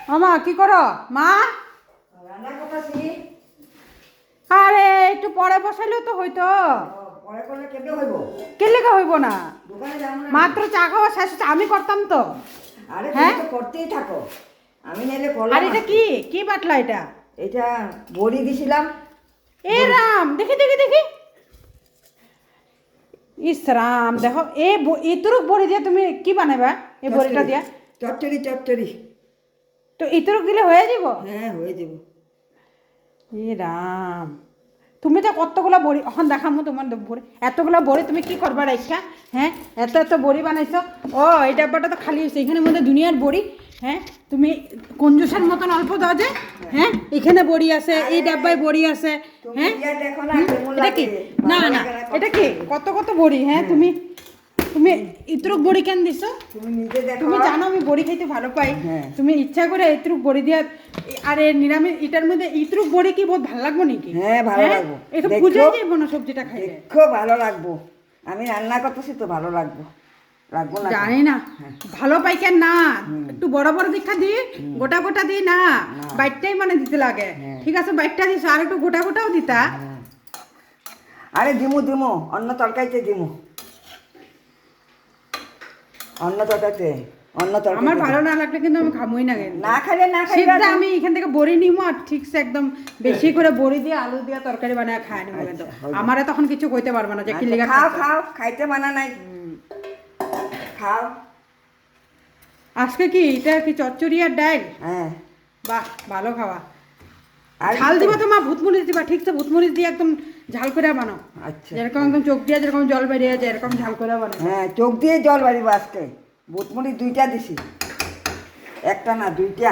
মামা কি করো মা? রান্না করতেছি। আরে একটু পরে বসাইলেও তো হইতো। পরে করলে কেমনে হইব? কেলেকা হইব না? দোকানে যাব না। মাত্র চা খাওয়া শেষ হচ্ছে, আমি করতাম তো। আরে হ্যাঁ? তুমি তো করতেই থাকো, আমি নাইলে করলাম। আর এটা কি কি বাটলা এটা? এটা বড়ি দিছিলাম। এ রাম, দেখি দেখি দেখি। ইস রাম, দেখো ইতরুক বড়ি দিয়ে তুমি কি বানাবা? এই বড়িটা দিয়া চচ্চড়ি চচ্চড়ি। তো ইতরুক দিলে হয়ে যাব? হ্যাঁ হয়ে যাব। এ রাম, তুমি তো কতগুলা বড়ি এখন দেখামো তোমার বড়ি, এতগুলা বড়ি তুমি কি করবা রাইখা? হ্যাঁ, এত এত বড়ি বানাইছো। ও এই ডাব্বাটা তো খালি হয়েছে, এখানের মধ্যে দুনিয়ার বড়ি। হ্যাঁ, তুমি কঞ্জুসের মতন অল্প দাও যে। হ্যাঁ, এখানে বড়ি আছে, এই ডাব্বায় বড়ি আছে। হ্যাঁ, এটা কি? না না, এটা কি? কত কত বড়ি। হ্যাঁ, তুমি তুমি ইতরুক বড়ি কেন দিছো? তুমি নিজে দেখো। তুমি জানো আমি বড়ি খাইতে ভালো পাই। তুমি ইচ্ছা করে ইতরুক বড়ি দিয়া, আরে নিরামিষ এটার মধ্যে ইতরুক বড়ি কি বহুত ভালো লাগবো নাকি? হ্যাঁ ভালো লাগবো। এটা বুঝাই যাইবো না সবজিটা খাইলে। খুব ভালো লাগবো, আমি রান্না করতেছি তো ভালো লাগবো। লাগবো না জানি না ভালো পাই কেন না, একটু বড় বড় দীক্ষা দি, গোটা গোটা দি না, বাইটটাই মানে দিতে লাগে। ঠিক আছে বাইটটা দিছো, আর একটু গোটা গোটাও দিতা। আরে দিমু দিমু, অন্য তরকারিতে দিমু, অন্য তরকারিতে, অন্য তরকারি। আমার ভালো না লাগলে কিন্তু আমি খামই না। কিন্তু না খাইলে না খাইলে সিদ্ধা আমি এখান থেকে বড়ি নিমো আর ঠিকছে একদম বেশি করে বড়ি দিয়ে আলু দিয়ে তরকারি বানায় খায় নেবো। কিন্তু আমারে তখন কিছু কইতে পারবে না যে কি লিগা খাও খাও, খাইতে মানা নাই, খাও। আজকে কি এটা কি চচ্চড়ি আর ডাল? হ্যাঁ বাহ, ভালো খাওয়া। আর ঝাল দিবা তো মা, ভূতমরিচ দিবা ঠিকছে, ভূতমরিচ দিয়ে একদম ঝাল করে বানাও। আচ্ছা যেরকম একদম চোখ দিয়ে যেরকম জল বেরিয়ে যায় এরকম ঝাল করে বানাও। হ্যাঁ, চোখ দিয়ে জল বাড়িব আজকে। বুটমুড়ি 2টা দিছি, একটা না 2টা।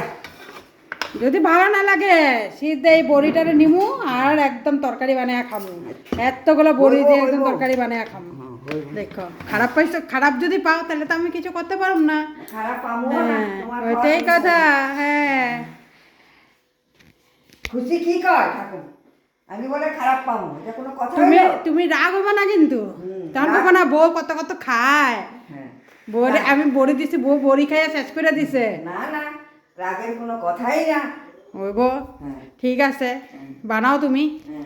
যদি ভালো না লাগে সিদ্ধ এই বড়িটারে নিমু আর একদম তরকারি বানায় খামু। এতগুলো বড়ি দিয়ে একদম তরকারি বানায় খামু। দেখো খারাপ পাইছো, খারাপ যদি পাও তাহলে তো আমি কিছু করতে পারব না। খারাপ পাবো না, তোমার ওইটাই কথা। হ্যাঁ, খুশি কি কর ঠাকুর, আমি বলে খারাপ পাবো, এটা কোনো কথা তুমি হলো? তুমি রাগ হবে না কিন্তু। তখন বলবো না বউ কত কত খায়। হ্যাঁ, বড়ি আমি বড়ি দিছি, বউ বড়ি খাইয়া শেষ করে দিছে। না না, রাগের কোনো কথাই না। ওই গো, ঠিক আছে বানাও তুমি। হ্যাঁ